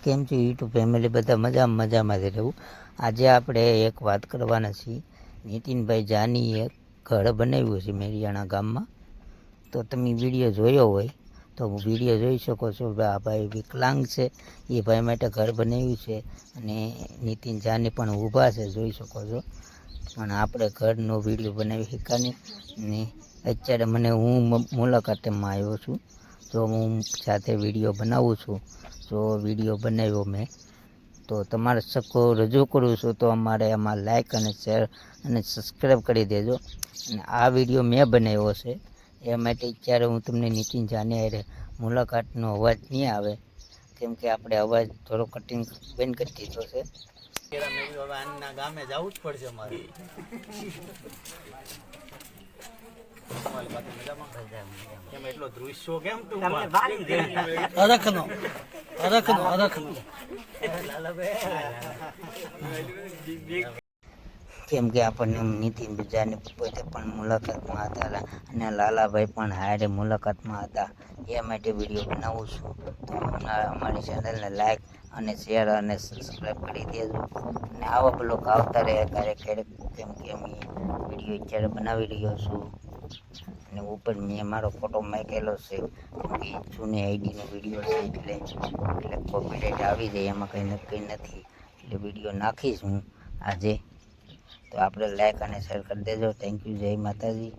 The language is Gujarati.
કેમ છો યુટ્યુબ ફેમિલી? બધા મજામાં જ રહેવું. આજે આપણે એક વાત કરવાના છીએ. નીતિનભાઈ જાનીએ ઘર બનાવ્યું છે મેરિયાણા ગામમાં. તો તમે વિડીયો જોયો હોય તો વિડીયો જોઈ શકો છો. આ ભાઈ વિકલાંગ છે, એ ભાઈ માટે ઘર બનાવ્યું છે અને નીતિન જાની પણ ઊભા છે, જોઈ શકો છો. પણ આપણે ઘરનો વિડીયો બનાવી શકાને ને અત્યારે હું મુલાકાતમાં આવ્યો છું. તો હું સાથે વિડીયો બનાવું છું. તો વિડીયો બનાવ્યો મેં, તો તમારે સકો રજૂ કરું છું. તો અમારે આમાં લાઈક અને શેર અને સબસ્ક્રાઈબ કરી દેજો. અને આ વિડીયો મેં બનાવ્યો છે, એ માટે અત્યારે હું તમને નીતિન જાની હારે મુલાકાતનો અવાજ નહીં આવે, કેમ કે આપણે અવાજ થોડો કટિંગ બંધ કરી દીધો છે. હવે આના ગામે જવું જ પડશે મારે. એટલો દૃશ્યો કેમ તું કેમ કે આપણને નીતિન જાની પોતે પણ મુલાકાતમાં હતા અને લાલાભાઈ પણ હારે મુલાકાતમાં હતા. એ માટે વિડીયો બનાવું છું. તો અમારી ચેનલને લાઈક અને શેર અને સબસ્ક્રાઈબ કરી દેજો. અને આવા બ્લોગ આવતા રહે ક્યારેક ક્યારેક, કેમ કે અમે વિડીયો અત્યારે બનાવી રહ્યો છું. અને ઉપર મેં મારો ફોટો મૂકેલો છે, કેમ કે જૂની આઈડીનો વિડીયો છે, એટલે કોપીરાઇટ આવી જાય, એમાં કંઈ નક્કી નથી. એટલે વિડીયો નાખીશ હું આજે. તો આપણે લાઈક અને શેર કરી દેજો. Thank you. જય માતાજી.